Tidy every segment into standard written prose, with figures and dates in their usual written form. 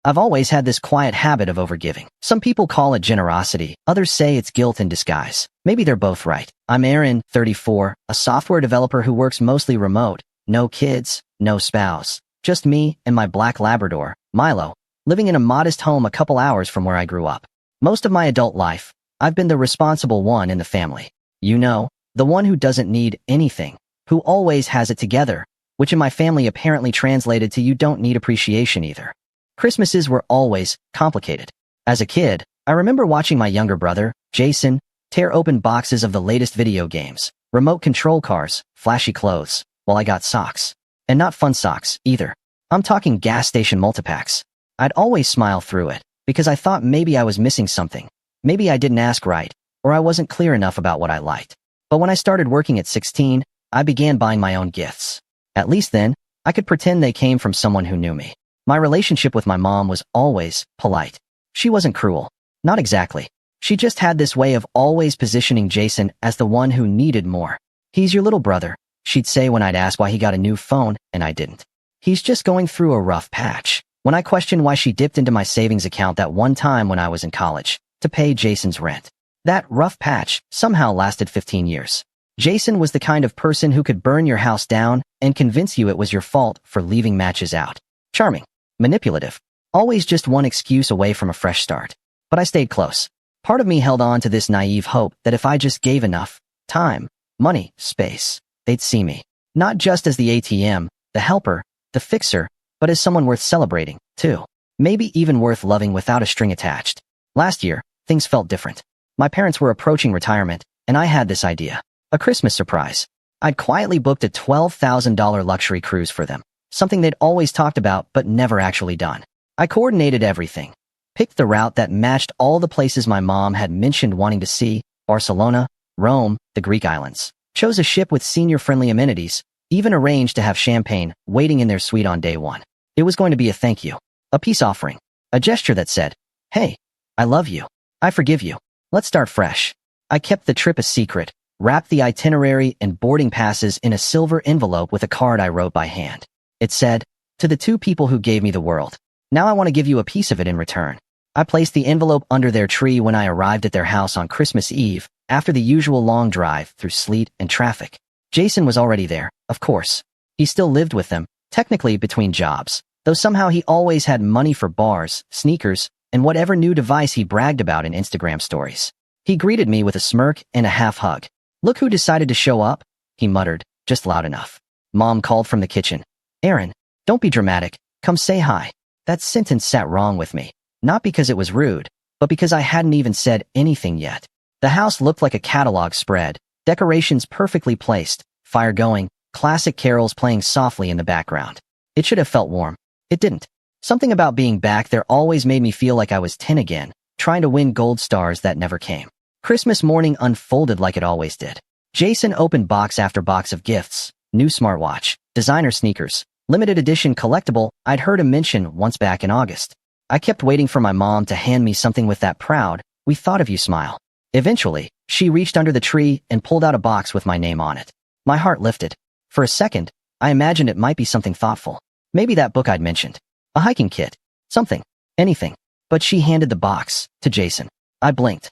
I've always had this quiet habit of overgiving. Some people call it generosity, others say it's guilt in disguise. Maybe they're both right. I'm Aaron, 34, a software developer who works mostly remote, no kids, no spouse, just me and my black Labrador, Milo, living in a modest home a couple hours from where I grew up. Most of my adult life, I've been the responsible one in the family. You know, the one who doesn't need anything, who always has it together, which in my family apparently translated to you don't need appreciation either. Christmases were always complicated. As a kid, I remember watching my younger brother, Jason, tear open boxes of the latest video games, remote control cars, flashy clothes, while I got socks. And not fun socks, either. I'm talking gas station multipacks. I'd always smile through it, because I thought maybe I was missing something. Maybe I didn't ask right, or I wasn't clear enough about what I liked. But when I started working at 16, I began buying my own gifts. At least then, I could pretend they came from someone who knew me. My relationship with my mom was always polite. She wasn't cruel. Not exactly. She just had this way of always positioning Jason as the one who needed more. He's your little brother, she'd say when I'd ask why he got a new phone, and I didn't. He's just going through a rough patch. When I questioned why she dipped into my savings account that one time when I was in college, to pay Jason's rent. That rough patch somehow lasted 15 years. Jason was the kind of person who could burn your house down and convince you it was your fault for leaving matches out. Charming. Manipulative. Always just one excuse away from a fresh start. But I stayed close. Part of me held on to this naive hope that if I just gave enough time, money, space, they'd see me. Not just as the ATM, the helper, the fixer, but as someone worth celebrating, too. Maybe even worth loving without a string attached. Last year, things felt different. My parents were approaching retirement, and I had this idea. A Christmas surprise. I'd quietly booked a $12,000 luxury cruise for them. Something they'd always talked about but never actually done. I coordinated everything. Picked the route that matched all the places my mom had mentioned wanting to see, Barcelona, Rome, the Greek islands. Chose a ship with senior-friendly amenities, even arranged to have champagne waiting in their suite on day one. It was going to be a thank you. A peace offering. A gesture that said, hey, I love you. I forgive you. Let's start fresh. I kept the trip a secret, wrapped the itinerary and boarding passes in a silver envelope with a card I wrote by hand. It said, to the two people who gave me the world. Now I want to give you a piece of it in return. I placed the envelope under their tree when I arrived at their house on Christmas Eve, after the usual long drive through sleet and traffic. Jason was already there, of course. He still lived with them, technically between jobs, though somehow he always had money for bars, sneakers, and whatever new device he bragged about in Instagram stories. He greeted me with a smirk and a half hug. Look who decided to show up, he muttered, just loud enough. Mom called from the kitchen. Aaron, don't be dramatic, come say hi. That sentence sat wrong with me. Not because it was rude, but because I hadn't even said anything yet. The house looked like a catalog spread, decorations perfectly placed, fire going, classic carols playing softly in the background. It should have felt warm. It didn't. Something about being back there always made me feel like I was 10 again, trying to win gold stars that never came. Christmas morning unfolded like it always did. Jason opened box after box of gifts, new smartwatch, designer sneakers, limited edition collectible I'd heard him mention once back in August. I kept waiting for my mom to hand me something with that proud, we thought of you smile. Eventually, she reached under the tree and pulled out a box with my name on it. My heart lifted. For a second, I imagined it might be something thoughtful. Maybe that book I'd mentioned. A hiking kit. Something. Anything. But she handed the box to Jason. I blinked.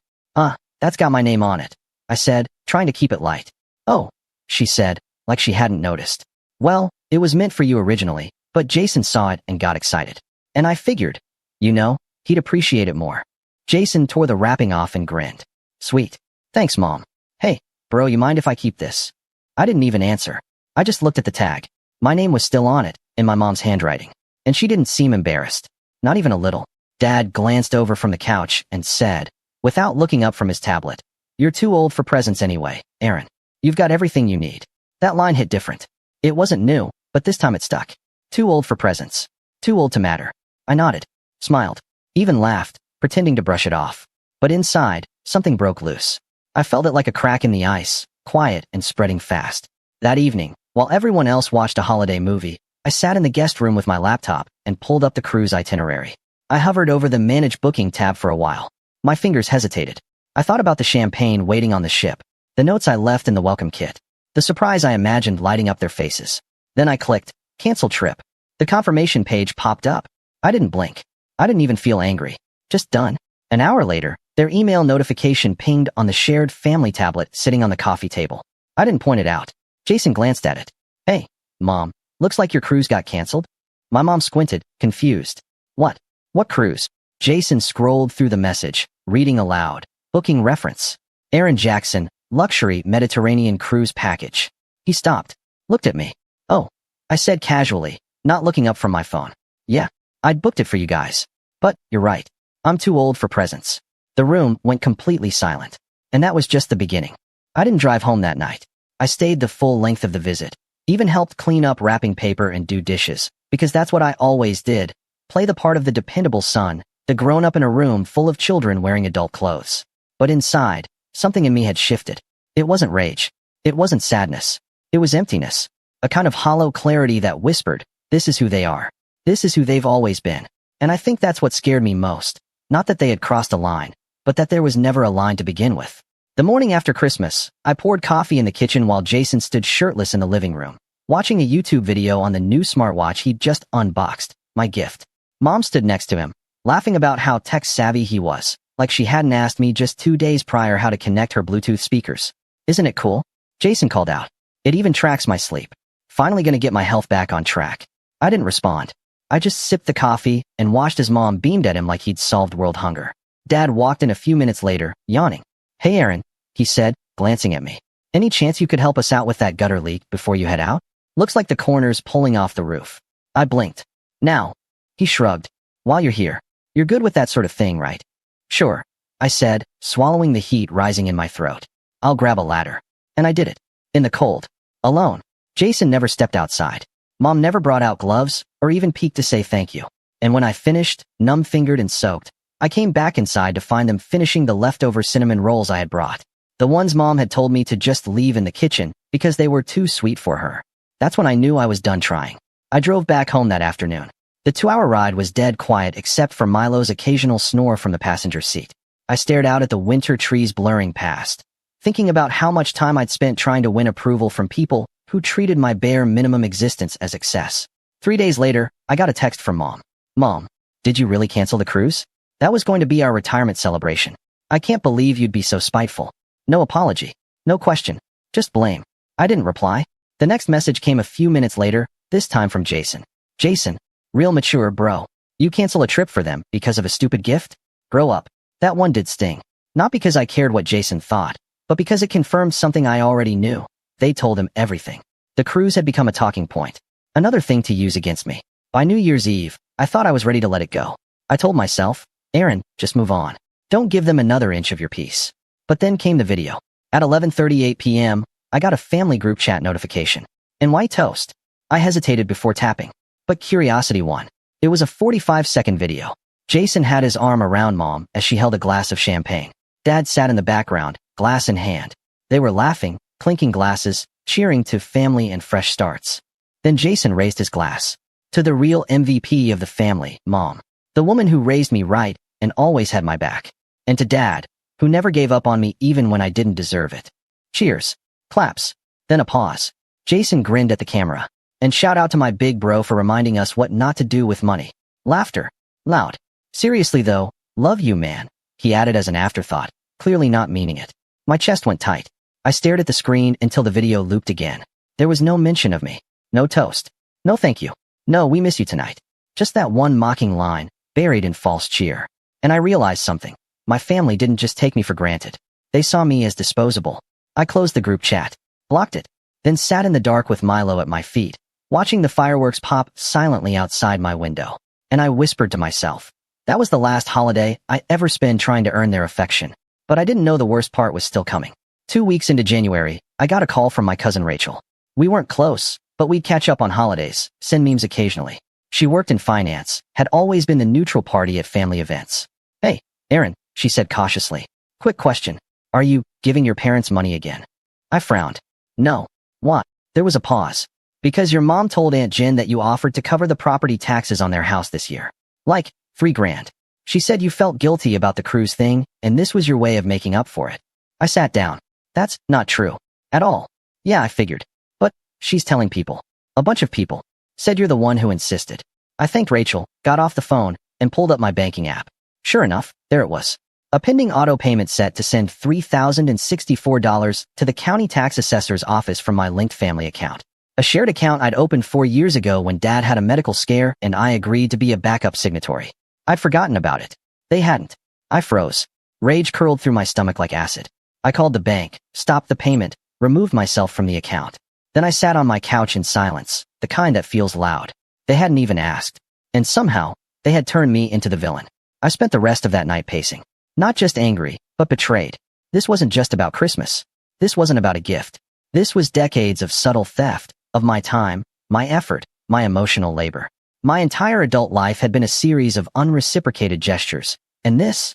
That's got my name on it, I said, trying to keep it light. Oh, she said, like she hadn't noticed. Well, it was meant for you originally, but Jason saw it and got excited. And I figured, you know, he'd appreciate it more. Jason tore the wrapping off and grinned. Sweet. Thanks, Mom. Hey, bro, you mind if I keep this? I didn't even answer. I just looked at the tag. My name was still on it, in my mom's handwriting. And she didn't seem embarrassed. Not even a little. Dad glanced over from the couch and said, without looking up from his tablet, you're too old for presents anyway, Aaron. You've got everything you need. That line hit different. It wasn't new, but this time it stuck. Too old for presents. Too old to matter. I nodded, smiled, even laughed, pretending to brush it off. But inside, something broke loose. I felt it like a crack in the ice, quiet and spreading fast. That evening, while everyone else watched a holiday movie, I sat in the guest room with my laptop and pulled up the cruise itinerary. I hovered over the Manage Booking tab for a while. My fingers hesitated. I thought about the champagne waiting on the ship, the notes I left in the welcome kit, the surprise I imagined lighting up their faces. Then I clicked, cancel trip. The confirmation page popped up. I didn't blink. I didn't even feel angry. Just done. An hour later, their email notification pinged on the shared family tablet sitting on the coffee table. I didn't point it out. Jason glanced at it. Hey, Mom, looks like your cruise got canceled. My mom squinted, confused. What? What cruise? Jason scrolled through the message, reading aloud. Booking reference. Aaron Jackson, luxury Mediterranean cruise package. He stopped, looked at me. Oh, I said casually, not looking up from my phone. Yeah, I'd booked it for you guys. But, you're right. I'm too old for presents. The room went completely silent. And that was just the beginning. I didn't drive home that night. I stayed the full length of the visit. Even helped clean up wrapping paper and do dishes, because that's what I always did. Play the part of the dependable son, the grown-up in a room full of children wearing adult clothes. But inside, something in me had shifted. It wasn't rage. It wasn't sadness. It was emptiness. A kind of hollow clarity that whispered, this is who they are. This is who they've always been. And I think that's what scared me most. Not that they had crossed a line, but that there was never a line to begin with. The morning after Christmas, I poured coffee in the kitchen while Jason stood shirtless in the living room, watching a YouTube video on the new smartwatch he'd just unboxed, my gift. Mom stood next to him, laughing about how tech-savvy he was, like she hadn't asked me just 2 days prior how to connect her Bluetooth speakers. Isn't it cool? Jason called out. It even tracks my sleep. Finally gonna get my health back on track. I didn't respond. I just sipped the coffee and watched as Mom beamed at him like he'd solved world hunger. Dad walked in a few minutes later, yawning. Hey Aaron, he said, glancing at me. Any chance you could help us out with that gutter leak before you head out? Looks like the corner's pulling off the roof. I blinked. Now. He shrugged. While you're here, you're good with that sort of thing, right? Sure, I said, swallowing the heat rising in my throat. I'll grab a ladder. And I did it. In the cold. Alone. Jason never stepped outside. Mom never brought out gloves or even peeked to say thank you. And when I finished, numb-fingered and soaked, I came back inside to find them finishing the leftover cinnamon rolls I had brought. The ones Mom had told me to just leave in the kitchen because they were too sweet for her. That's when I knew I was done trying. I drove back home that afternoon. The 2-hour ride was dead quiet except for Milo's occasional snore from the passenger seat. I stared out at the winter trees blurring past, thinking about how much time I'd spent trying to win approval from people who treated my bare minimum existence as excess. 3 days later, I got a text from Mom. Mom, did you really cancel the cruise? That was going to be our retirement celebration. I can't believe you'd be so spiteful. No apology. No question. Just blame. I didn't reply. The next message came a few minutes later, this time from Jason. Jason, real mature bro. You cancel a trip for them because of a stupid gift? Grow up. That one did sting. Not because I cared what Jason thought, but because it confirmed something I already knew. They told him everything. The cruise had become a talking point. Another thing to use against me. By New Year's Eve, I thought I was ready to let it go. I told myself, Aaron, just move on. Don't give them another inch of your peace. But then came the video. At 11:38 p.m., I got a family group chat notification. And white toast. I hesitated before tapping. But curiosity won. It was a 45-second video. Jason had his arm around Mom as she held a glass of champagne. Dad sat in the background, glass in hand. They were laughing, clinking glasses, cheering to family and fresh starts. Then Jason raised his glass. To the real MVP of the family, Mom. The woman who raised me right and always had my back. And to Dad, who never gave up on me even when I didn't deserve it. Cheers. Claps. Then a pause. Jason grinned at the camera. And shout out to my big bro for reminding us what not to do with money. Laughter. Loud. Seriously though, love you man. He added as an afterthought, clearly not meaning it. My chest went tight. I stared at the screen until the video looped again. There was no mention of me. No toast. No thank you. No, we miss you tonight. Just that one mocking line, buried in false cheer. And I realized something. My family didn't just take me for granted. They saw me as disposable. I closed the group chat, blocked it, then sat in the dark with Milo at my feet, watching the fireworks pop silently outside my window. And I whispered to myself, that was the last holiday I ever spent trying to earn their affection. But I didn't know the worst part was still coming. 2 weeks into January, I got a call from my cousin Rachel. We weren't close, but we'd catch up on holidays, send memes occasionally. She worked in finance, had always been the neutral party at family events. Hey, Aaron, she said cautiously. Quick question. Are you giving your parents money again? I frowned. No. What? There was a pause. Because your mom told Aunt Jen that you offered to cover the property taxes on their house this year. Like, $3,000. She said you felt guilty about the cruise thing, and this was your way of making up for it. I sat down. That's not true. At all. Yeah, I figured. But, she's telling people. A bunch of people. Said you're the one who insisted. I thanked Rachel, got off the phone, and pulled up my banking app. Sure enough, there it was. A pending auto payment set to send $3,064 to the county tax assessor's office from my linked family account. A shared account I'd opened 4 years ago when Dad had a medical scare and I agreed to be a backup signatory. I'd forgotten about it. They hadn't. I froze. Rage curled through my stomach like acid. I called the bank, stopped the payment, removed myself from the account. Then I sat on my couch in silence, the kind that feels loud. They hadn't even asked. And somehow, they had turned me into the villain. I spent the rest of that night pacing. Not just angry, but betrayed. This wasn't just about Christmas. This wasn't about a gift. This was decades of subtle theft, of my time, my effort, my emotional labor. My entire adult life had been a series of unreciprocated gestures. And this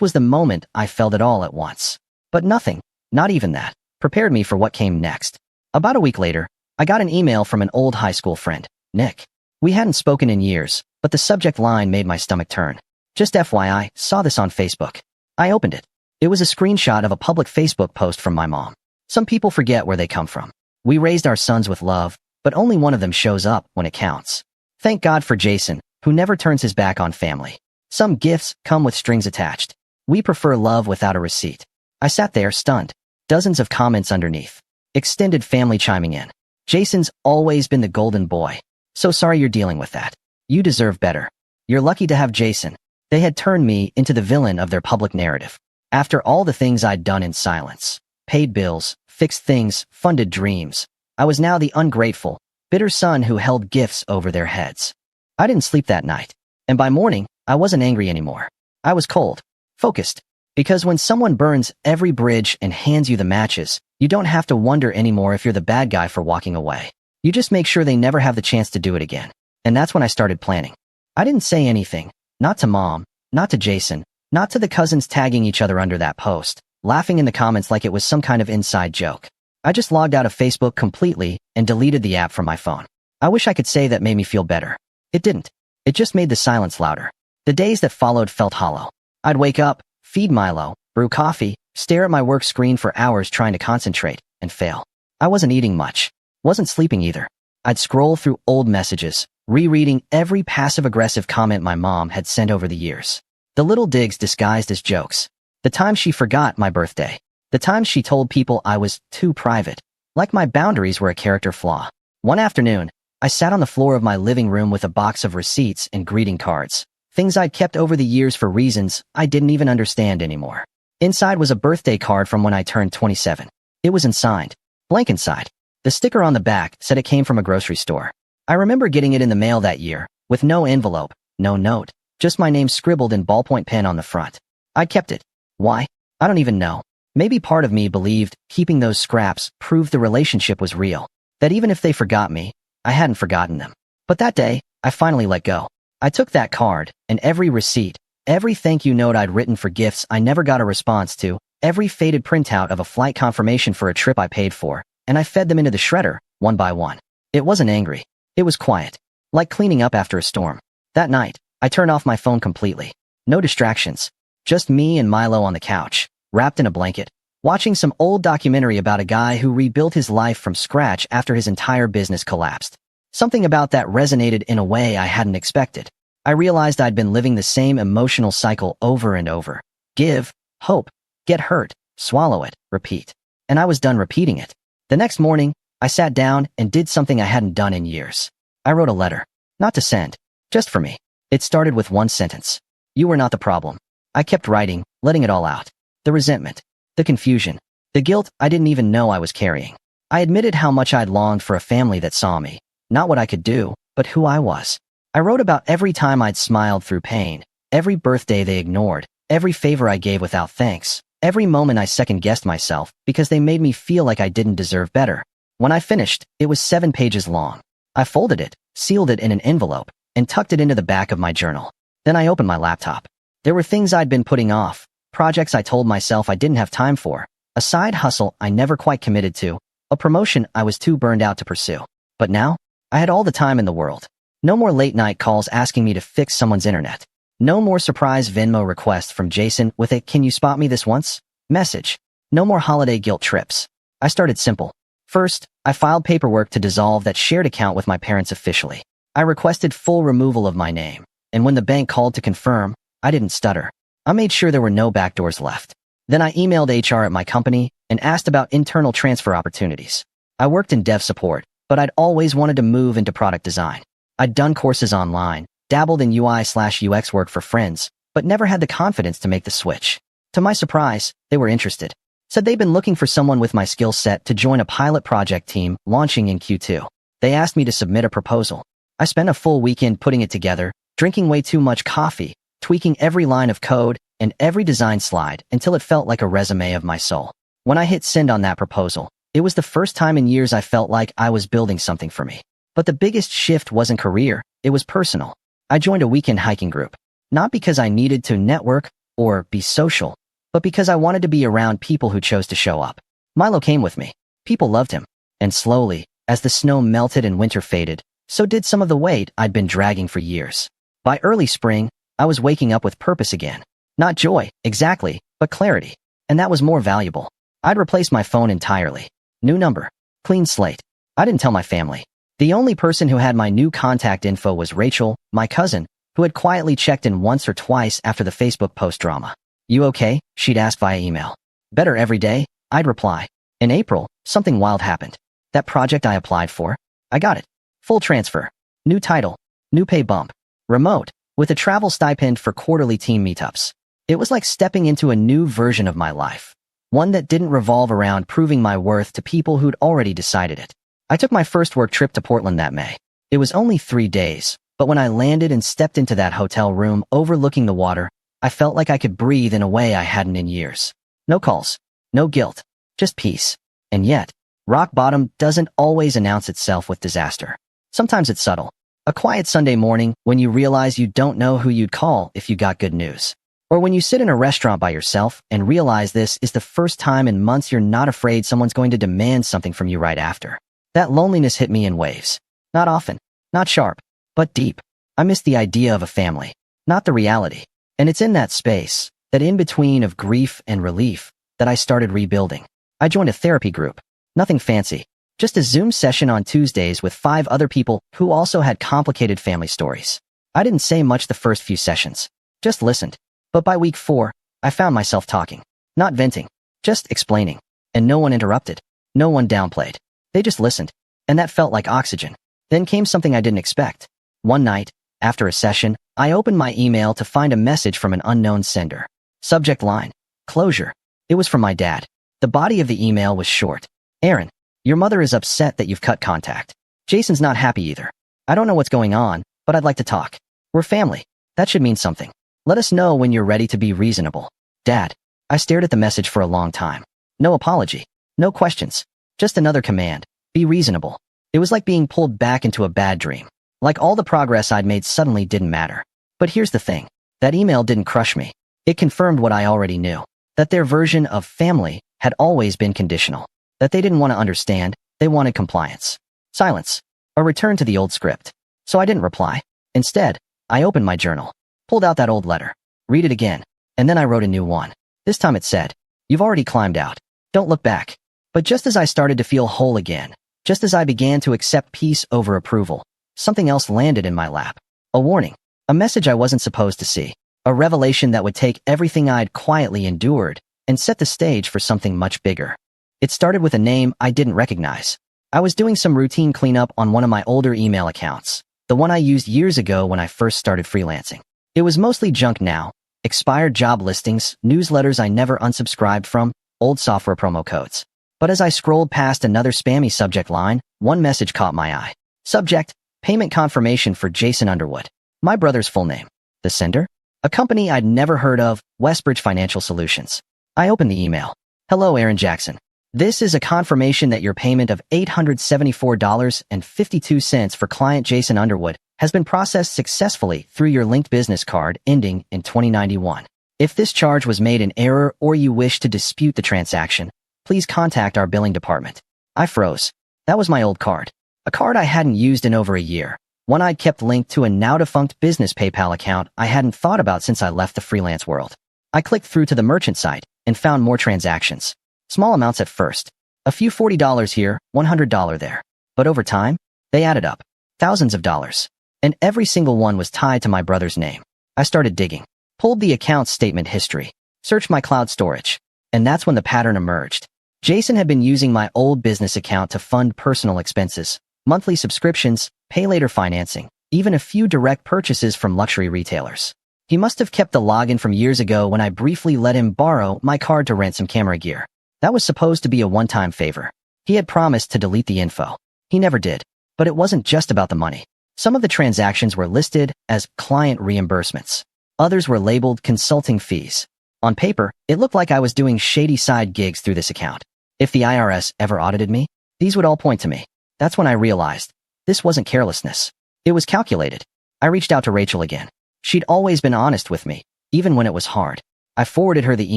was the moment I felt it all at once. But nothing, not even that, prepared me for what came next. About a week later, I got an email from an old high school friend, Nick. We hadn't spoken in years, but the subject line made my stomach turn. Just FYI, saw this on Facebook. I opened it. It was a screenshot of a public Facebook post from my mom. Some people forget where they come from. We raised our sons with love, but only one of them shows up when it counts. Thank God for Jason, who never turns his back on family. Some gifts come with strings attached. We prefer love without a receipt. I sat there, stunned. Dozens of comments underneath. Extended family chiming in. Jason's always been the golden boy. So sorry you're dealing with that. You deserve better. You're lucky to have Jason. They had turned me into the villain of their public narrative. After all the things I'd done in silence, paid bills, fixed things, funded dreams, I was now the ungrateful, bitter son who held gifts over their heads. I didn't sleep that night. And by morning, I wasn't angry anymore. I was cold, focused. Because when someone burns every bridge and hands you the matches, you don't have to wonder anymore if you're the bad guy for walking away. You just make sure they never have the chance to do it again. And that's when I started planning. I didn't say anything. Not to Mom, not to Jason, not to the cousins tagging each other under that post, laughing in the comments like it was some kind of inside joke. I just logged out of Facebook completely and deleted the app from my phone. I wish I could say that made me feel better. It didn't. It just made the silence louder. The days that followed felt hollow. I'd wake up, feed Milo, brew coffee, stare at my work screen for hours trying to concentrate, and fail. I wasn't eating much. Wasn't sleeping either. I'd scroll through old messages, rereading every passive-aggressive comment my mom had sent over the years. The little digs disguised as jokes. The times she forgot my birthday. The times she told people I was too private. Like my boundaries were a character flaw. One afternoon, I sat on the floor of my living room with a box of receipts and greeting cards. Things I'd kept over the years for reasons I didn't even understand anymore. Inside was a birthday card from when I turned 27. It was unsigned. Blank inside. The sticker on the back said it came from a grocery store. I remember getting it in the mail that year, with no envelope, no note, just my name scribbled in ballpoint pen on the front. I kept it. Why? I don't even know. Maybe part of me believed keeping those scraps proved the relationship was real, that even if they forgot me, I hadn't forgotten them. But that day, I finally let go. I took that card, and every receipt, every thank you note I'd written for gifts I never got a response to, every faded printout of a flight confirmation for a trip I paid for, and I fed them into the shredder, one by one. It wasn't angry. It was quiet. Like cleaning up after a storm. That night, I turned off my phone completely. No distractions. Just me and Milo on the couch, wrapped in a blanket, watching some old documentary about a guy who rebuilt his life from scratch after his entire business collapsed. Something about that resonated in a way I hadn't expected. I realized I'd been living the same emotional cycle over and over. Give, hope, get hurt, swallow it, repeat. And I was done repeating it. The next morning, I sat down and did something I hadn't done in years. I wrote a letter. Not to send. Just for me. It started with one sentence. You were not the problem. I kept writing, letting it all out. The resentment. The confusion. The guilt I didn't even know I was carrying. I admitted how much I'd longed for a family that saw me. Not what I could do, but who I was. I wrote about every time I'd smiled through pain, every birthday they ignored, every favor I gave without thanks, every moment I second-guessed myself because they made me feel like I didn't deserve better. When I finished, it was 7 pages long. I folded it, sealed it in an envelope, and tucked it into the back of my journal. Then I opened my laptop. There were things I'd been putting off, projects I told myself I didn't have time for, a side hustle I never quite committed to, a promotion I was too burned out to pursue. But now, I had all the time in the world. No more late-night calls asking me to fix someone's internet. No more surprise Venmo requests from Jason with a "Can you spot me this once?" message. No more holiday guilt trips. I started simple. First, I filed paperwork to dissolve that shared account with my parents officially. I requested full removal of my name. And when the bank called to confirm, I didn't stutter. I made sure there were no backdoors left. Then I emailed HR at my company and asked about internal transfer opportunities. I worked in dev support, but I'd always wanted to move into product design. I'd done courses online, dabbled in UI/UX work for friends, but never had the confidence to make the switch. To my surprise, they were interested. Said they'd been looking for someone with my skill set to join a pilot project team launching in Q2. They asked me to submit a proposal. I spent a full weekend putting it together, drinking way too much coffee, tweaking every line of code and every design slide until it felt like a resume of my soul. When I hit send on that proposal, it was the first time in years I felt like I was building something for me. But the biggest shift wasn't career, it was personal. I joined a weekend hiking group, not because I needed to network or be social, but because I wanted to be around people who chose to show up. Milo came with me. People loved him. And slowly, as the snow melted and winter faded, so did some of the weight I'd been dragging for years. By early spring, I was waking up with purpose again. Not joy, exactly, but clarity. And that was more valuable. I'd replaced my phone entirely. New number. Clean slate. I didn't tell my family. The only person who had my new contact info was Rachel, my cousin, who had quietly checked in once or twice after the Facebook post drama. You okay? She'd ask via email. Better every day, I'd reply. In April, something wild happened. That project I applied for, I got it. Full transfer. New title. New pay bump. Remote, with a travel stipend for quarterly team meetups. It was like stepping into a new version of my life. One that didn't revolve around proving my worth to people who'd already decided it. I took my first work trip to Portland that May. It was only 3 days, but when I landed and stepped into that hotel room overlooking the water, I felt like I could breathe in a way I hadn't in years. No calls, no guilt, just peace. And yet, rock bottom doesn't always announce itself with disaster. Sometimes it's subtle. A quiet Sunday morning when you realize you don't know who you'd call if you got good news. Or when you sit in a restaurant by yourself and realize this is the first time in months you're not afraid someone's going to demand something from you right after. That loneliness hit me in waves. Not often, not sharp, but deep. I missed the idea of a family, not the reality. And it's in that space, that in-between of grief and relief, that I started rebuilding. I joined a therapy group. Nothing fancy. Just a Zoom session on Tuesdays with 5 other people who also had complicated family stories. I didn't say much the first few sessions. Just listened. But by week 4, I found myself talking. Not venting. Just explaining. And no one interrupted. No one downplayed. They just listened. And that felt like oxygen. Then came something I didn't expect. One night, after a session, I opened my email to find a message from an unknown sender. Subject line. Closure. It was from my dad. The body of the email was short. Aaron, your mother is upset that you've cut contact. Jason's not happy either. I don't know what's going on, but I'd like to talk. We're family. That should mean something. Let us know when you're ready to be reasonable. Dad. I stared at the message for a long time. No apology. No questions. Just another command. Be reasonable. It was like being pulled back into a bad dream. Like all the progress I'd made suddenly didn't matter. But here's the thing. That email didn't crush me. It confirmed what I already knew. That their version of family had always been conditional. That they didn't want to understand. They wanted compliance. Silence. A return to the old script. So I didn't reply. Instead, I opened my journal. Pulled out that old letter. Read it again. And then I wrote a new one. This time it said, "You've already climbed out. Don't look back." But just as I started to feel whole again, just as I began to accept peace over approval, something else landed in my lap. A warning. A message I wasn't supposed to see. A revelation that would take everything I'd quietly endured and set the stage for something much bigger. It started with a name I didn't recognize. I was doing some routine cleanup on one of my older email accounts, the one I used years ago when I first started freelancing. It was mostly junk now. Expired job listings, newsletters I never unsubscribed from, old software promo codes. But as I scrolled past another spammy subject line, one message caught my eye. Subject, payment confirmation for Jason Underwood. My brother's full name. The sender? A company I'd never heard of, Westbridge Financial Solutions. I opened the email. Hello, Aaron Jackson. This is a confirmation that your payment of $874.52 for client Jason Underwood has been processed successfully through your linked business card ending in 2091. If this charge was made in error or you wish to dispute the transaction, please contact our billing department. I froze. That was my old card. A card I hadn't used in over a year. One I'd kept linked to a now-defunct business PayPal account I hadn't thought about since I left the freelance world. I clicked through to the merchant site and found more transactions. Small amounts at first. A few $40 here, $100 there. But over time, they added up. Thousands of dollars. and every single one was tied to my brother's name. I started digging, pulled the account statement history, searched my cloud storage, and that's when the pattern emerged. Jason had been using my old business account to fund personal expenses, monthly subscriptions, pay later financing, even a few direct purchases from luxury retailers. He must have kept the login from years ago when I briefly let him borrow my card to rent some camera gear. That was supposed to be a one-time favor. He had promised to delete the info. He never did. But it wasn't just about the money. Some of the transactions were listed as client reimbursements. Others were labeled consulting fees. On paper, it looked like I was doing shady side gigs through this account. If the IRS ever audited me, these would all point to me. That's when I realized this wasn't carelessness. It was calculated. I reached out to Rachel again. She'd always been honest with me, even when it was hard. I forwarded her the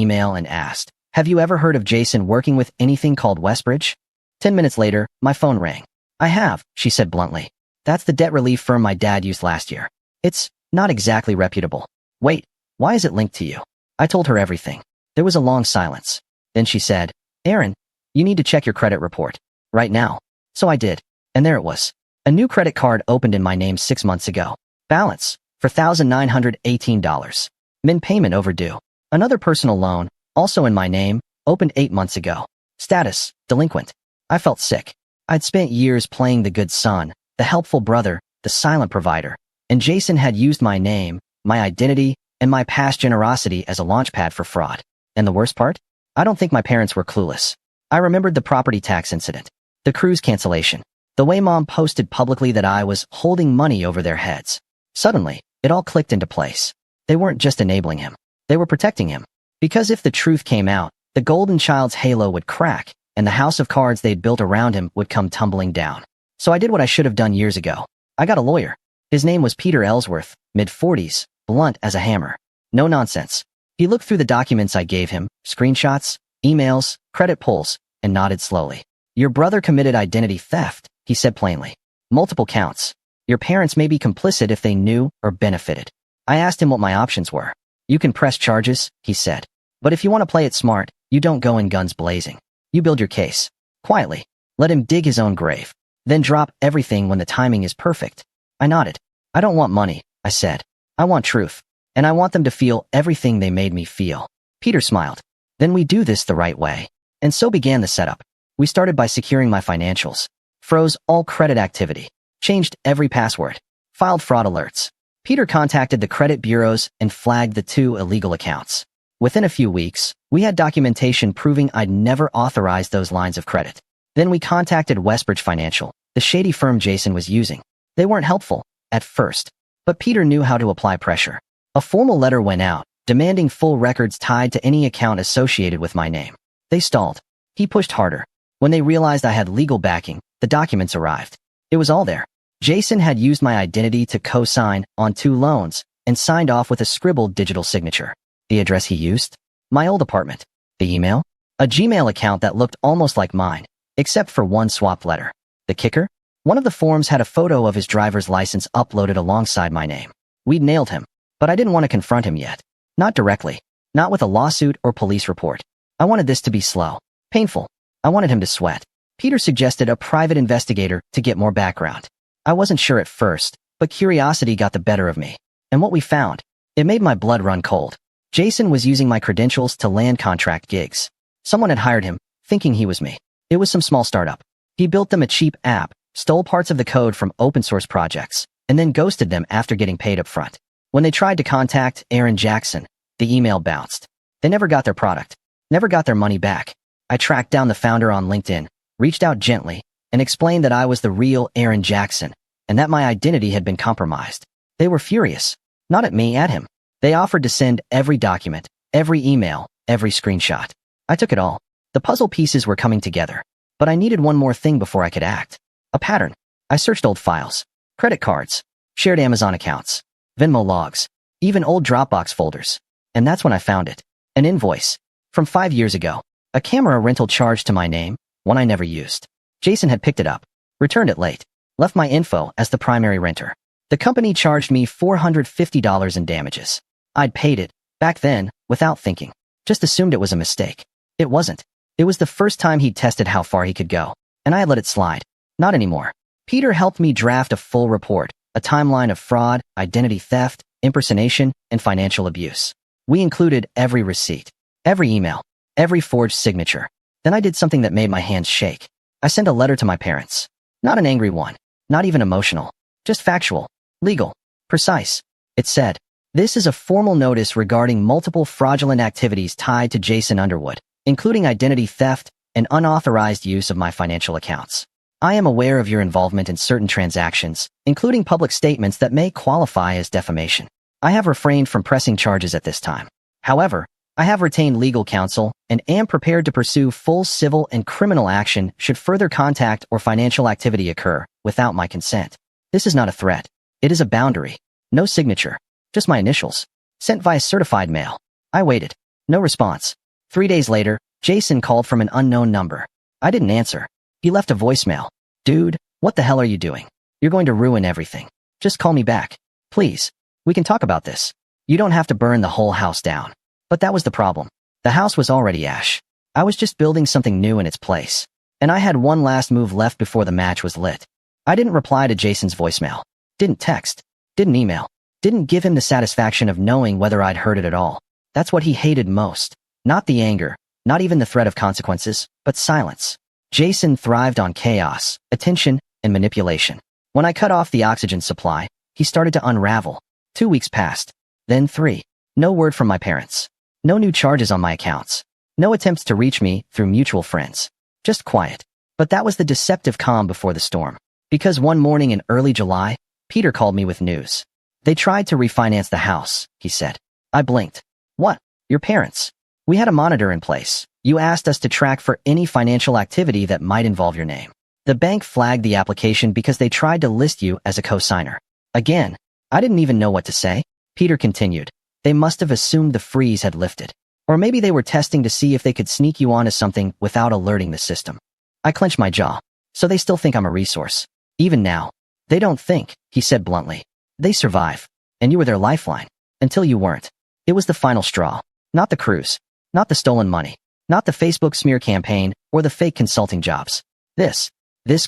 email and asked, "Have you ever heard of Jason working with anything called Westbridge?" 10 minutes later, my phone rang. "I have," she said bluntly. "That's the debt relief firm my dad used last year. It's not exactly reputable." "Wait, why is it linked to you?" I told her everything. There was a long silence. Then she said, "Aaron, you need to check your credit report. Right now." So I did. And there it was. A new credit card opened in my name 6 months ago. Balance, for $1,918. Min payment overdue. Another personal loan, also in my name, opened 8 months ago. Status, delinquent. I felt sick. I'd spent years playing the good son, the helpful brother, the silent provider, and Jason had used my name, my identity, and my past generosity as a launchpad for fraud. And the worst part? I don't think my parents were clueless. I remembered the property tax incident, the cruise cancellation, the way Mom posted publicly that I was holding money over their heads. Suddenly, it all clicked into place. They weren't just enabling him. They were protecting him. Because if the truth came out, the golden child's halo would crack, and the house of cards they'd built around him would come tumbling down. So I did what I should have done years ago. I got a lawyer. His name was Peter Ellsworth, mid-40s, blunt as a hammer. No nonsense. He looked through the documents I gave him, screenshots, emails, credit pulls, and nodded slowly. "Your brother committed identity theft," he said plainly. "Multiple counts. Your parents may be complicit if they knew or benefited." I asked him what my options were. "You can press charges," he said. "But if you want to play it smart, you don't go in guns blazing. You build your case. Quietly. Let him dig his own grave. Then drop everything when the timing is perfect." I nodded. "I don't want money," I said. "I want truth. And I want them to feel everything they made me feel." Peter smiled. "Then we do this the right way." And so began the setup. We started by securing my financials, froze all credit activity, changed every password, filed fraud alerts. Peter contacted the credit bureaus and flagged the 2 illegal accounts. Within a few weeks, we had documentation proving I'd never authorized those lines of credit. Then we contacted Westbridge Financial, the shady firm Jason was using. They weren't helpful, at first, but Peter knew how to apply pressure. A formal letter went out, demanding full records tied to any account associated with my name. They stalled. He pushed harder. When they realized I had legal backing, the documents arrived. It was all there. Jason had used my identity to co-sign on 2 loans and signed off with a scribbled digital signature. The address he used? My old apartment. The email? A Gmail account that looked almost like mine, except for one swapped letter. The kicker? One of the forms had a photo of his driver's license uploaded alongside my name. We'd nailed him, but I didn't want to confront him yet. Not directly. Not with a lawsuit or police report. I wanted this to be slow. Painful. I wanted him to sweat. Peter suggested a private investigator to get more background. I wasn't sure at first, but curiosity got the better of me. And what we found, it made my blood run cold. Jason was using my credentials to land contract gigs. Someone had hired him, thinking he was me. It was some small startup. He built them a cheap app, stole parts of the code from open source projects, and then ghosted them after getting paid up front. When they tried to contact Aaron Jackson, the email bounced. They never got their product, never got their money back. I tracked down the founder on LinkedIn, reached out gently, and explained that I was the real Aaron Jackson, and that my identity had been compromised. They were furious. Not at me, at him. They offered to send every document, every email, every screenshot. I took it all. The puzzle pieces were coming together. But I needed one more thing before I could act. A pattern. I searched old files, credit cards, shared Amazon accounts, Venmo logs, even old Dropbox folders. And that's when I found it. An invoice. From 5 years ago. A camera rental charge to my name, one I never used. Jason had picked it up, returned it late, left my info as the primary renter. The company charged me $450 in damages. I'd paid it, back then, without thinking. Just assumed it was a mistake. It wasn't. It was the first time he'd tested how far he could go, and I had let it slide. Not anymore. Peter helped me draft a full report, a timeline of fraud, identity theft, impersonation, and financial abuse. We included every receipt, every email, every forged signature. Then I did something that made my hands shake. I sent a letter to my parents. Not an angry one, not even emotional, just factual, legal, precise. It said, "This is a formal notice regarding multiple fraudulent activities tied to Jason Underwood, including identity theft and unauthorized use of my financial accounts. I am aware of your involvement in certain transactions, including public statements that may qualify as defamation. I have refrained from pressing charges at this time. However, I have retained legal counsel and am prepared to pursue full civil and criminal action should further contact or financial activity occur without my consent. This is not a threat. It is a boundary. No signature. Just my initials. Sent via certified mail." I waited. No response. 3 days later, Jason called from an unknown number. I didn't answer. He left a voicemail. "Dude, what the hell are you doing? You're going to ruin everything. Just call me back. Please. We can talk about this. You don't have to burn the whole house down." But that was the problem. The house was already ash. I was just building something new in its place. And I had one last move left before the match was lit. I didn't reply to Jason's voicemail. Didn't text. Didn't email. Didn't give him the satisfaction of knowing whether I'd heard it at all. That's what he hated most. Not the anger, not even the threat of consequences, but silence. Jason thrived on chaos, attention, and manipulation. When I cut off the oxygen supply, he started to unravel. 2 weeks passed. Then 3. No word from my parents. No new charges on my accounts. No attempts to reach me through mutual friends. Just quiet. But that was the deceptive calm before the storm. Because one morning in early July, Peter called me with news. "They tried to refinance the house," he said. I blinked. "What? Your parents? We had a monitor in place. You asked us to track for any financial activity that might involve your name. The bank flagged the application because they tried to list you as a co-signer." Again, I didn't even know what to say. Peter continued. "They must have assumed the freeze had lifted. Or maybe they were testing to see if they could sneak you onto something without alerting the system." I clenched my jaw. "So they still think I'm a resource. Even now." "They don't think," he said bluntly. "They survive. And you were their lifeline. Until you weren't. It was the final straw. Not the cruise. Not the stolen money. Not the Facebook smear campaign or the fake consulting jobs. This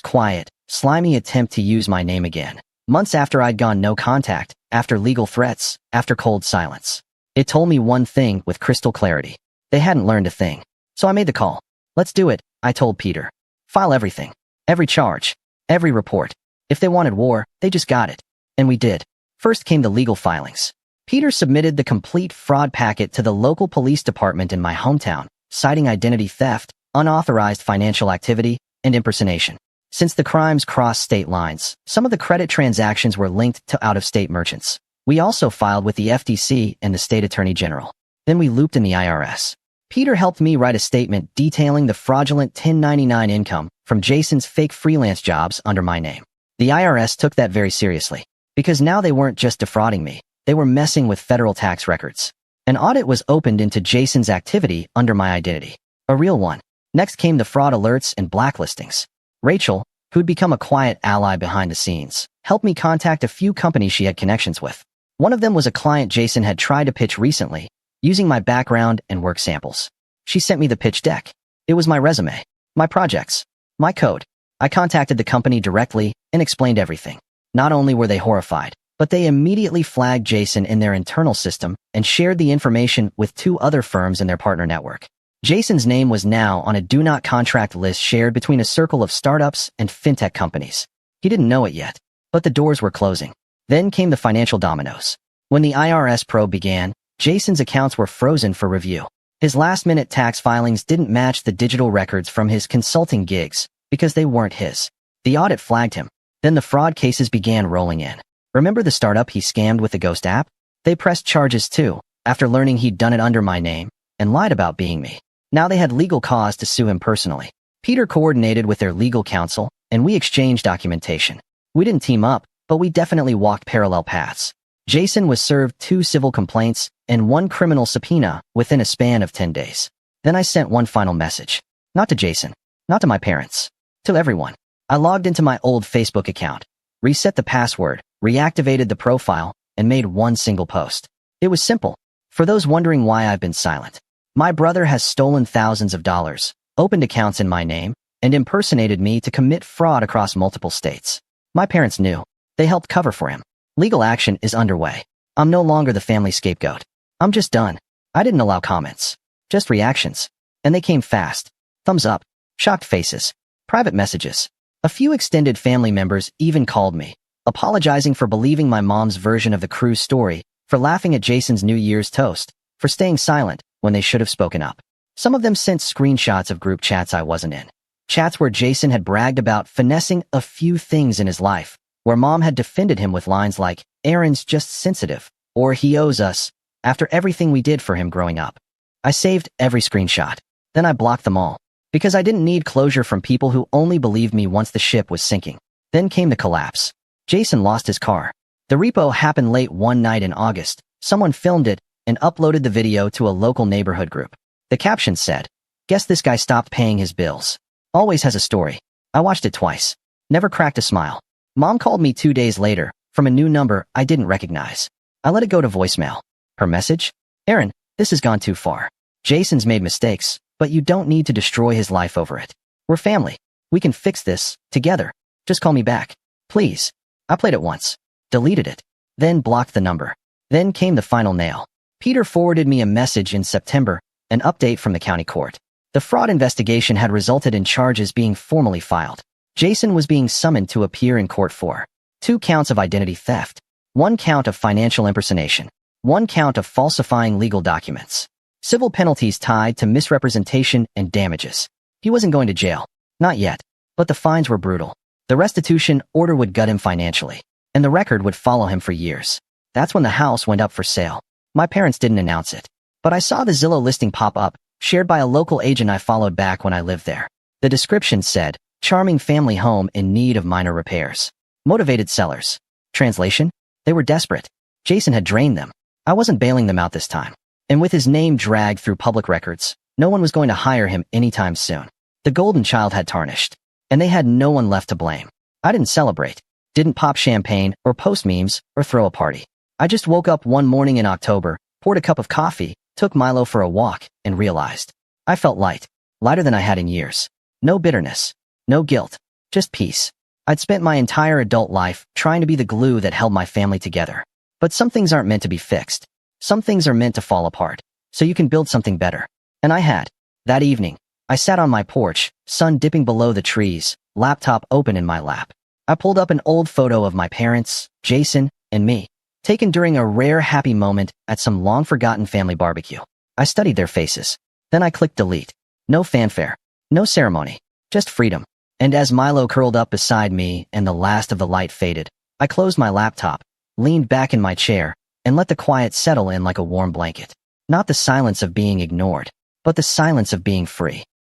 quiet, slimy attempt to use my name again. Months after I'd gone no contact, after legal threats, after cold silence. It told me one thing with crystal clarity. They hadn't learned a thing. So I made the call. "Let's do it," I told Peter. "File everything. Every charge. Every report. If they wanted war, they just got it." And we did. First came the legal filings. Peter submitted the complete fraud packet to the local police department in my hometown, citing identity theft, unauthorized financial activity, and impersonation. Since the crimes crossed state lines, some of the credit transactions were linked to out-of-state merchants. We also filed with the FTC and the state attorney general. Then we looped in the IRS. Peter helped me write a statement detailing the fraudulent 1099 income from Jason's fake freelance jobs under my name. The IRS took that very seriously, because now they weren't just defrauding me, they were messing with federal tax records. An audit was opened into Jason's activity under my identity. A real one. Next came the fraud alerts and blacklistings. Rachel, who'd become a quiet ally behind the scenes, helped me contact a few companies she had connections with. One of them was a client Jason had tried to pitch recently, using my background and work samples. She sent me the pitch deck. It was my resume, my projects, my code. I contacted the company directly and explained everything. Not only were they horrified, but they immediately flagged Jason in their internal system and shared the information with 2 other firms in their partner network. Jason's name was now on a do not contract list shared between a circle of startups and fintech companies. He didn't know it yet, but the doors were closing. Then came the financial dominoes. When the IRS probe began, Jason's accounts were frozen for review. His last-minute tax filings didn't match the digital records from his consulting gigs because they weren't his. The audit flagged him. Then the fraud cases began rolling in. Remember the startup he scammed with the Ghost app? They pressed charges too, after learning he'd done it under my name and lied about being me. Now they had legal cause to sue him personally. Peter coordinated with their legal counsel, and we exchanged documentation. We didn't team up, but we definitely walked parallel paths. Jason was served 2 civil complaints and 1 criminal subpoena within a span of 10 days. Then I sent one final message. Not to Jason, not to my parents, to everyone. I logged into my old Facebook account, reset the password, reactivated the profile, and made one single post. It was simple. For those wondering why I've been silent. My brother has stolen thousands of dollars, opened accounts in my name, and impersonated me to commit fraud across multiple states. My parents knew. They helped cover for him. Legal action is underway. I'm no longer the family scapegoat. I'm just done. I didn't allow comments. Just reactions. And they came fast. Thumbs up. Shocked faces. Private messages. A few extended family members even called me, apologizing for believing my mom's version of the cruise story, for laughing at Jason's New Year's toast, for staying silent when they should have spoken up. Some of them sent screenshots of group chats I wasn't in. Chats where Jason had bragged about finessing a few things in his life, where mom had defended him with lines like, "Aaron's just sensitive," or "he owes us," after everything we did for him growing up. I saved every screenshot. Then I blocked them all, because I didn't need closure from people who only believed me once the ship was sinking. Then came the collapse. Jason lost his car. The repo happened late one night in August. Someone filmed it and uploaded the video to a local neighborhood group. The caption said, "Guess this guy stopped paying his bills." Always has a story. I watched it twice. Never cracked a smile. Mom called me 2 days later, from a new number I didn't recognize. I let it go to voicemail. Her message? "Aaron, this has gone too far. Jason's made mistakes, but you don't need to destroy his life over it. We're family. We can fix this, together. Just call me back. Please." I played it once. Deleted it. Then blocked the number. Then came the final nail. Peter forwarded me a message in September, an update from the county court. The fraud investigation had resulted in charges being formally filed. Jason was being summoned to appear in court for 2 counts of identity theft, 1 count of financial impersonation, 1 count of falsifying legal documents. Civil penalties tied to misrepresentation and damages. He wasn't going to jail. Not yet. But the fines were brutal. The restitution order would gut him financially, and the record would follow him for years. That's when the house went up for sale. My parents didn't announce it, but I saw the Zillow listing pop up, shared by a local agent I followed back when I lived there. The description said, "Charming family home in need of minor repairs. Motivated sellers." Translation? They were desperate. Jason had drained them. I wasn't bailing them out this time. And with his name dragged through public records, no one was going to hire him anytime soon. The golden child had tarnished, and they had no one left to blame. I didn't celebrate, didn't pop champagne or post memes or throw a party. I just woke up one morning in October, poured a cup of coffee, took Milo for a walk, and realized I felt light, lighter than I had in years. No bitterness, no guilt, just peace. I'd spent my entire adult life trying to be the glue that held my family together. But some things aren't meant to be fixed. Some things are meant to fall apart, so you can build something better. And I had. That evening, I sat on my porch, sun dipping below the trees, laptop open in my lap. I pulled up an old photo of my parents, Jason, and me, taken during a rare happy moment at some long-forgotten family barbecue. I studied their faces. Then I clicked delete. No fanfare. No ceremony. Just freedom. And as Milo curled up beside me and the last of the light faded, I closed my laptop, leaned back in my chair, and let the quiet settle in like a warm blanket. Not the silence of being ignored, but the silence of being free.